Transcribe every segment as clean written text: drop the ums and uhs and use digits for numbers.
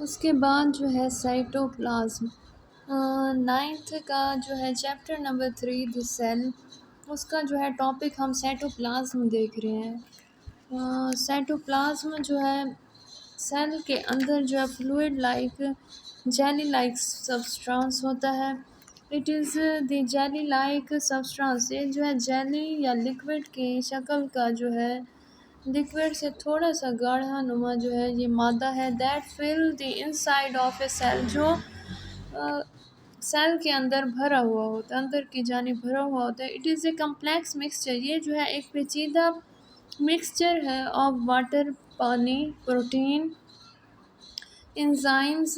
उसके बाद जो है साइटोप्लाज्म, नाइन्थ का जो है चैप्टर नंबर 3 द सेल, उसका जो है टॉपिक हम साइटोप्लाज्म देख रहे हैं। साइटोप्लाज्म जो है सेल के अंदर जो है fluid like jelly like substance होता है। It is the jelly like substance, ये जो है जेली या लिक्विड की शक्ल का जो है लिक्विड से थोड़ा सा गाढ़ा नुमा जो है ये मादा है। That fill the inside of a cell, जो सेल के अंदर भरा हुआ होता है, अंदर की जानिब भरा हुआ होता है। It is a complex mixture, ये जो है एक पेचीदा मिक्सचर है ऑफ वाटर, पानी, प्रोटीन, एंजाइम्स,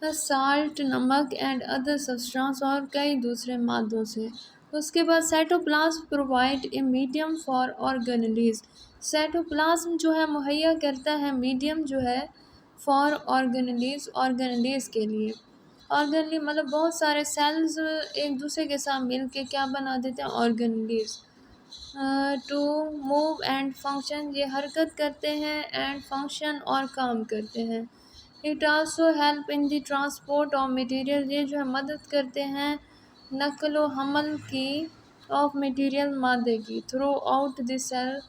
साल्ट, नमक एंड अदर सब्सटेंस और कई दूसरे मादों से। उसके बाद cytoplasm provide a medium for organelles, cytoplasm जो है मुहैया करता है मीडियम जो है फॉर ऑर्गेनेलीज, ऑर्गेनेलीज के लिए। ऑर्गेनली मतलब बहुत सारे सेल्स एक दूसरे के साथ मिल के क्या बना देते हैं, organelles. To move and function, ये हरकत करते हैं, एंड फंक्शन और काम करते हैं। It also help in the transport of material, ये जो है मदद करते हैं नकलो हमल की, ऑफ मटेरियल मादे की, throughout the cell,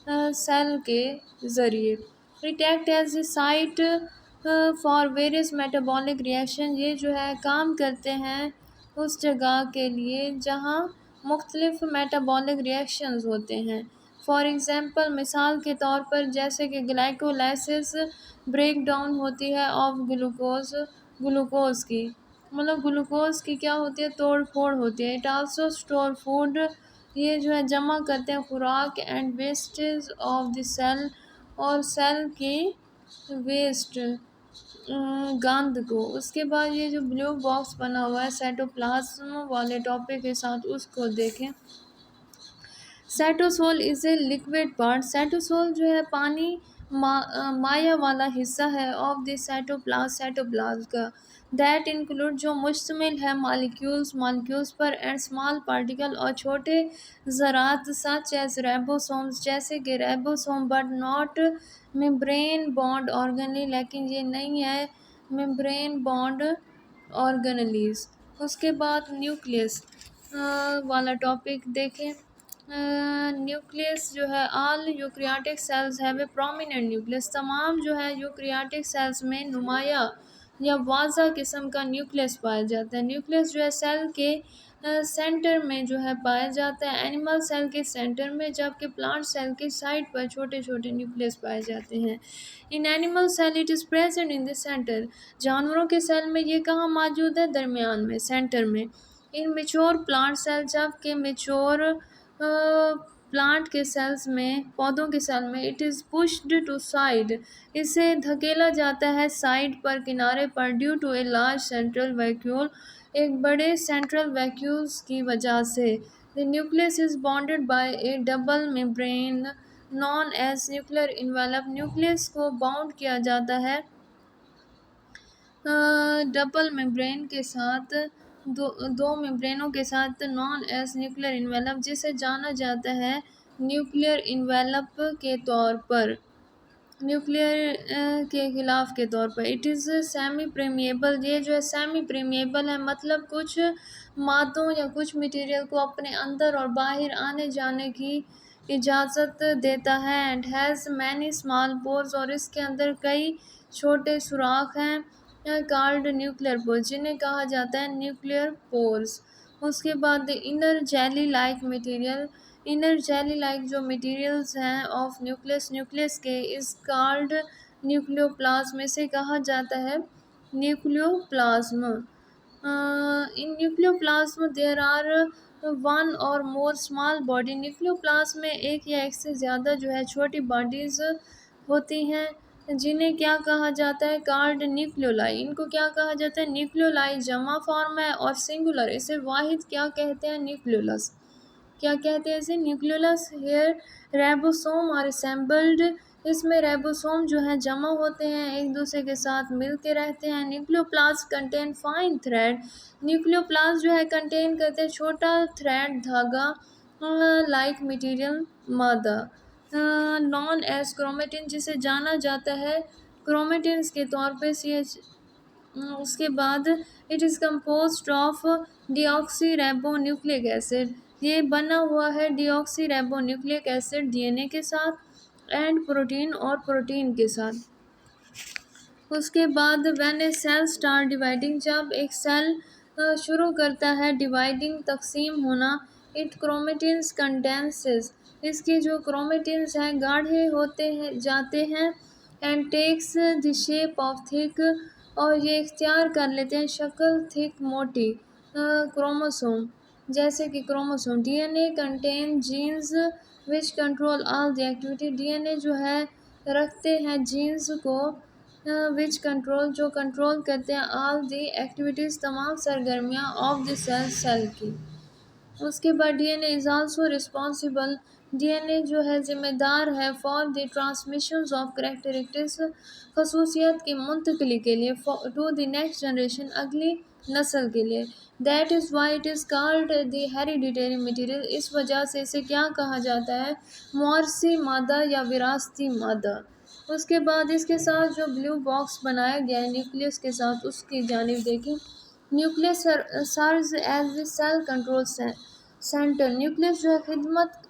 cell के ज़रिए। It act as a site for various metabolic reaction, ये जो है काम करते हैं उस जगह के लिए जहाँ मुख्तलिफ मेटाबॉलिक रिएक्शंस होते हैं। फॉर एग्ज़ाम्पल, मिसाल के तौर पर जैसे कि ग्लाइकोलाइसिस ब्रेक डाउन होती है ऑफ ग्लूकोज, ग्लूकोज की मतलब ग्लूकोज की क्या होती है, तोड़ फोड़ होती है। इट आल्सो स्टोर फूड, ये जो है जमा करते हैं खुराक, and wastage of the cell, और सेल की वेस्ट गांद को। उसके बाद ये जो ब्लू बॉक्स बना हुआ है साइटोप्लाज्म वाले टॉपिक के साथ, उसको देखें। Cytosol is a liquid part, cytosol जो है पानी माया वाला हिस्सा है ऑफ द साइटोप्लाज्म का। दैट इंक्लूड, जो मुश्तमिल है मॉलिक्यूल्स, मॉलिक्यूल्स पर, एंड स्मॉल पार्टिकल, और छोटे ज़रात, सच एज रेबोसोम्स, जैसे कि ribosome, but not membrane bound organelle, लेकिन ये नहीं है मेम्ब्रेन बॉन्ड ऑर्गेनलीज। उसके बाद न्यूक्लियस वाला टॉपिक देखें। न्यूक्लियस जो है, all eukaryotic cells have a prominent nucleus, तमाम जो है यूक्रियाटिक सेल्स में नुमाया या वाज़ा किस्म का न्यूक्लियस पाया जाता है। न्यूक्लियस जो है सेल के सेंटर में जो है पाया जाता है, एनिमल सेल के सेंटर में, जबकि प्लांट सेल के साइड पर छोटे छोटे न्यूक्लियस पाए जाते हैं। In animal cell it is present in the centre, जानवरों के सेल में ये कहाँ मौजूद है, दरमियान में, सेंटर में। इन मेच्योर प्लांट सेल, जबकि मेच्योर प्लांट के सेल्स में, पौधों के सेल में, it is pushed to side, इसे धकेला जाता है साइड पर, किनारे पर, due to a large central vacuole, एक बड़े सेंट्रल वैक्यूल्स की वजह से। The nucleus is bounded by a double membrane known as nuclear envelope, nucleus को बाउंड किया जाता है डबल मेम्ब्रेन के साथ, दो मेम्ब्रेनों के साथ, नॉन एज न्यूक्लियर इन्वेलप, जिसे जाना जाता है न्यूक्लियर इन्वेलप के तौर पर, न्यूक्लियर के खिलाफ के तौर पर। इट इज़ सेमी प्रेमिएबल, ये जो है सेमी प्रेमिएबल है, मतलब कुछ मादों या कुछ मटेरियल को अपने अंदर और बाहर आने जाने की इजाज़त देता है। And has many small pores, और इसके अंदर कई छोटे सुराख हैं, कॉल्ड न्यूक्लियर पोर्स, जिन्हें कहा जाता है न्यूक्लियर पोर्स। उसके बाद inner jelly like material, inner jelly like जो मटेरियल्स हैं ऑफ न्यूक्लियस, न्यूक्लियस के, इस कॉल्ड न्यूक्लियोप्लाज्म, इसे कहा जाता है nucleoplasm. In nucleoplasm there are one or more small body, nucleoplasm में एक या एक से ज़्यादा जो है छोटी बॉडीज़ होती हैं, जिन्हें क्या कहा जाता है, कॉल्ड न्यूक्लियोलाई। इनको क्या कहा जाता है, न्यूक्लियोलाई जमा फॉर्म है, और सिंगुलर इसे वाहिद क्या कहते हैं, न्यूक्लियोलस। क्या कहते हैं इसे, न्यूक्लियोलस। हेयर रेबोसोम आर असेंबल्ड, इसमें रेबोसोम जो है जमा होते हैं, एक दूसरे के साथ मिलके रहते हैं। न्यूक्लियोप्लास्ट कंटेन फाइन थ्रेड, न्यूक्लियोप्लास्ट जो है कंटेन करते हैं छोटा थ्रेड, धागा लाइक मटेरियल, मादा। नॉन एज क्रोमेटिन, जिसे जाना जाता है क्रोमेटिन्स के तौर पे CH। उसके बाद it is composed of deoxy ribo nucleic acid. ये बना हुआ है deoxy ribo nucleic acid DNA के साथ एंड प्रोटीन और प्रोटीन के साथ। उसके बाद when A cell start dividing, जब एक सेल शुरू करता है डिवाइडिंग तकसीम होना, इट क्रोमेटिन्स कंडेंसेस, इसके जो क्रोमेटिन्स हैं गाढ़े होते हैं जाते हैं and takes the shape of thick, और ये इख्तियार कर लेते हैं शक्ल थिक मोटी क्रोमोसोम, जैसे कि chromosome. DNA contain jeans which control all the activity, DNA जो है रखते हैं जीन्स को विच कंट्रोल, जो कंट्रोल करते हैं ऑल दी एक्टिविटीज़, तमाम सरगर्मियाँ ऑफ द सेल, सेल की। उसके बाद DNA is also responsible, DNA जो है ज़िम्मेदार है for the transmission of characteristics, खसूसियत की मुंतकली के लिए, टू द नेक्स्ट जनरेशन, अगली नस्ल के लिए। That is why it is called the hereditary material, इस वजह से इसे क्या कहा जाता है, वारसी मादा या विरासती मादा। उसके बाद इसके साथ जो ब्लू बॉक्स बनाया गया है न्यूक्लियस के साथ, उसकी जानिब देखें। Nucleus serves as the cell control centre, nucleus जो है खिदमत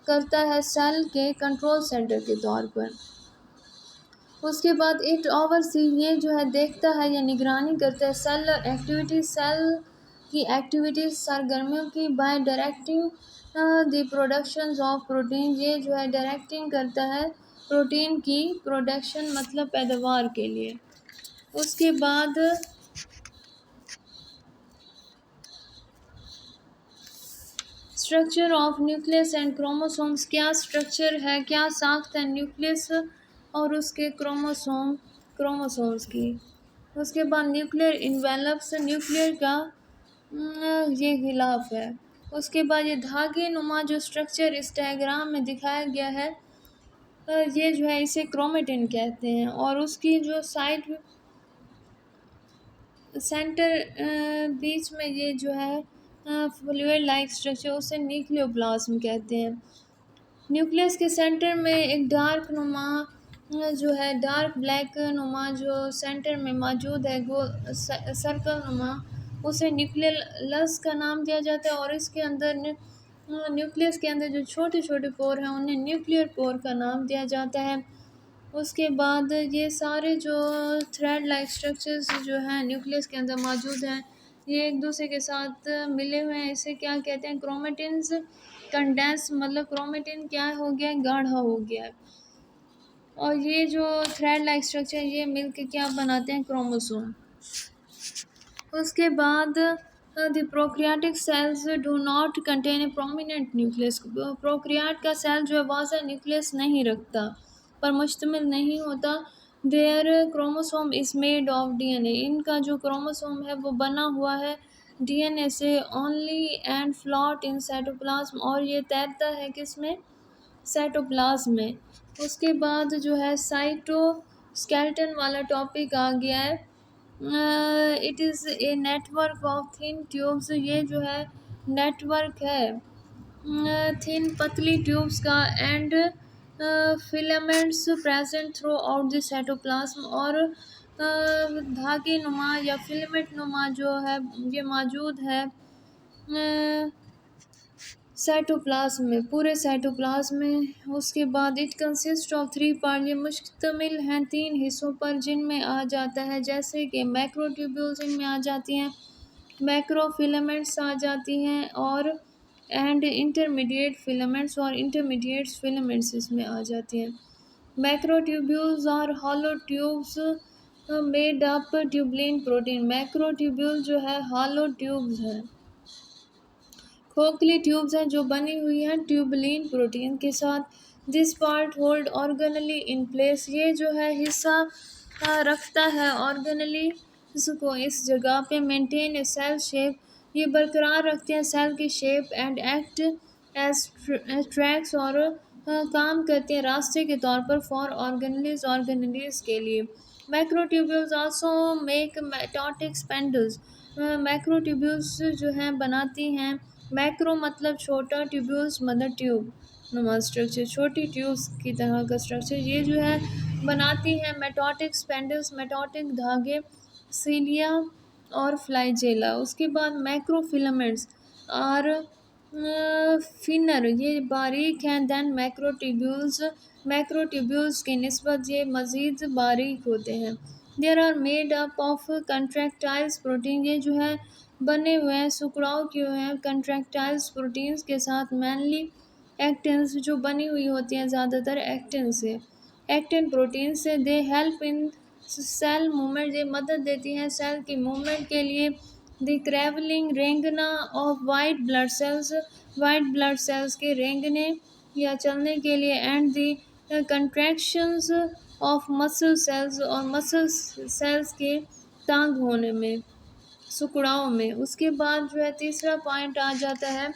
करता है सेल के कंट्रोल सेंटर के तौर पर। उसके बाद इट ओवरसी, ये जो है देखता है या निगरानी करता है सेलर एक्टिविटी, सेल की एक्टिविटीज सरगर्मियों की, bye directing the production of protein, ये जो है डायरेक्टिंग करता है प्रोटीन की प्रोडक्शन, मतलब पैदावार के लिए। उसके बाद structure of nucleus and chromosomes, क्या स्ट्रक्चर है, क्या साख्त है न्यूक्लियस और उसके क्रोमोसोम्स की। उसके बाद न्यूक्लियर इन्वेलप्स, न्यूक्लियर का ये गिलाफ है। उसके बाद ये धागे नुमा जो स्ट्रक्चर इस डायग्राम में दिखाया गया है, ये जो है इसे क्रोमेटिन कहते हैं, और उसकी जो साइड सेंटर बीच में ये जो है फ्लूइड लाइक स्ट्रक्चर, उसे न्यूक्लियोप्लाज्म कहते हैं। न्यूक्लियस के सेंटर में एक डार्क नुमा जो है डार्क ब्लैक नुमा जो सेंटर में मौजूद है, गोल सर्कल नुमा, उसे न्यूक्लियस का नाम दिया जाता है। और इसके अंदर न्यूक्लियस के अंदर जो छोटे छोटे पोर हैं उन्हें न्यूक्लियर पोर का नाम दिया जाता है। उसके बाद ये सारे जो थ्रेड लाइक स्ट्रक्चर्स जो हैं न्यूक्लियस के अंदर मौजूद हैं, ये एक दूसरे के साथ मिले हुए हैं, इसे क्या कहते हैं, क्रोमेटिन्स कंडेंस, मतलब क्रोमेटिन क्या हो गया है, गाढ़ा हो गया है। और ये जो थ्रेड लाइक स्ट्रक्चर ये मिलके क्या बनाते हैं, क्रोमोसोम। उसके बाद the prokaryotic cells do not contain a prominent nucleus, prokaryote का सेल जो है वाज़ा न्यूक्लियस नहीं रखता, पर मुश्तमिल नहीं होता। There chromosome is made of DNA, इनका जो क्रोमोसोम है वो बना हुआ है DNA से, only and float in cytoplasm, और ये तैरता है किसमें, साइटोप्लाज्म में। उसके बाद जो है साइटोस्केलेटन वाला टॉपिक आ गया है। It is a network of thin tubes, ये जो है नेटवर्क है थिन पतली ट्यूब्स का, and filaments present through out the cytoplasm, और धागे नुमा या फिलामेंट नुमा जो है ये मौजूद है साइटोप्लाज्म में, पूरे साइटोप्लाज्म में। उसके बाद इट कंसिस्ट ऑफ 3 पार्ट, ये मुश्तमिल हैं 3 हिस्सों पर, जिनमें आ जाता है जैसे कि मैक्रोट्यूब्यूल्स इनमें आ जाती हैं, मैक्रोफिलामेंट्स आ जाती हैं, और एंड इंटरमीडिएट फिलामेंट्स और इंटरमीडिएट फिलामेंट्स इसमें आ जाती हैं। मैक्रोट्यूब्यूल्स और hollow tubes made up tubulin protein, microtubule जो है हॉलो ट्यूब्स हैं, खोखली ट्यूब्स हैं जो बनी हुई हैं ट्यूबलिन प्रोटीन के साथ। This part hold organelle in place, ये जो है हिस्सा रखता है ऑर्गेनली इसको इस जगह पे, मेंटेन ए सेल शेप, ये बरकरार रखते हैं सेल की shape, and act as tracks, और काम करते हैं रास्ते के तौर पर, फॉर ऑर्गेनलीज के लिए। मैक्रोट्यूब्यूल्स आल्सो मेक मेटाटिक स्पेंडल्स, मैक्रोट्यूब्यूल्स जो हैं बनाती हैं, मैक्रो मतलब छोटा, ट्यूब्यूल्स मतलब ट्यूब नुमा स्ट्रक्चर, छोटी ट्यूब्स की तरह का स्ट्रक्चर, ये जो है बनाती हैं मेटोटिक स्पेंडल्स, मेटोटिक धागे, सीलिया और फ्लाइजेला। उसके बाद मैक्रोफिलामेंट्स और फिनर, ये बारीक हैं। देन मैक्रोट्यूब्यूल्स, मैक्रोट्यूब्यूल्स की निस्बत ये मज़ीद बारीक होते हैं। There are made up of contractiles protein, ये जो है बने हुए हैं, सुकड़ाव किए हुए हैं कंट्रैक्टाइल्स प्रोटीन्स के साथ। मैनली एक्टिन्स, जो बनी हुई होती हैं ज़्यादातर एक्टिन से, एक्टिन प्रोटीन से। They help in cell movement, ये मदद देती हैं सेल की मूवमेंट के लिए। द ट्रैवलिंग रेंगना of white blood cells, white blood cells के रेंगने या चलने के लिए। And the contractions of muscle cells, और मसल सेल्स के तांग होने में, सुकड़ाव में। उसके बाद जो है तीसरा पॉइंट आ जाता है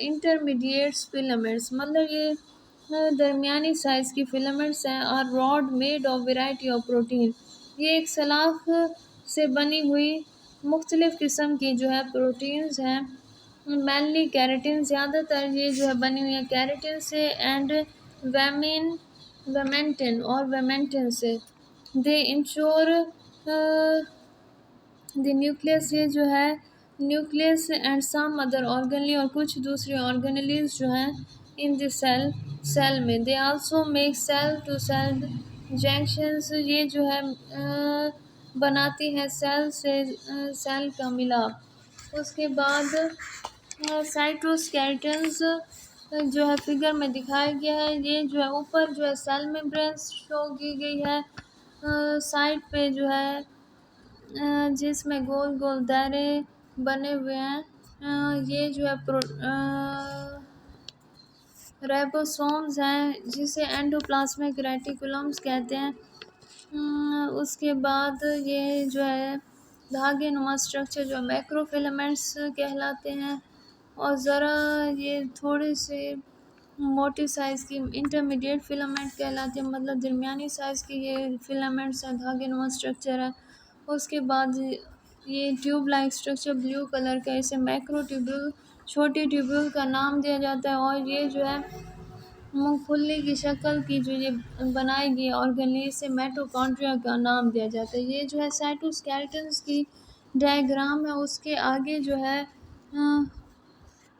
इंटरमीडिएट्स फिलामेंट्स, मतलब ये दरमियानी साइज़ की फिलामेंट्स हैं। और rod made of variety of protein, ये एक सलाख से बनी हुई मुख्तलिफ़ किस्म की जो है प्रोटीन्स हैं। मैनली कैरेटिन, ज़्यादातर ये जो है बनी हुई है कैरेटिन से। एंड वेमिन, वेमेंटिन और वेमेंटिन से। दे इंश्योर द न्यूक्लियस, ये जो है nucleus and some other organelle, और कुछ दूसरे ऑर्गेनलीज जो हैं इन द सेल, सेल में। They also make cell to cell junctions, ये जो है बनाती हैं सेल से सेल का मिलाप। उसके बाद साइटोस्केलेटन्स जो है फिगर में दिखाया गया है। ये जो है ऊपर जो है सेल मेम्ब्रेन शो की गई है, साइड पे जो है जिसमें गोल गोल दायरे बने हुए हैं। ये जो है राइबोसोम्स हैं, जिसे एंडोप्लाज्मिक रेटिकुलम्स कहते हैं। उसके बाद ये जो है धागे नुमा स्ट्रक्चर जो मैक्रोफिलामेंट्स कहलाते हैं। और ज़रा ये थोड़े से मोटी साइज़ की इंटरमीडिएट फिलामेंट कहलाते हैं, मतलब दरमियानी साइज़ की ये फिलामेंट्स हैं, धागे नुमा स्ट्रक्चर है। उसके बाद ये tube like structure blue colour का, इसे मैक्रो ट्यूब्यूल, छोटी ट्यूब्यूल का नाम दिया जाता है। और ये जो है मूंगफली की शक्ल की जो ये बनाएगी ऑर्गेनली, इसे माइटोकॉन्ड्रिया का नाम दिया जाता है। ये जो है साइटोस्केलेटन्स की डायग्राम है। उसके आगे जो है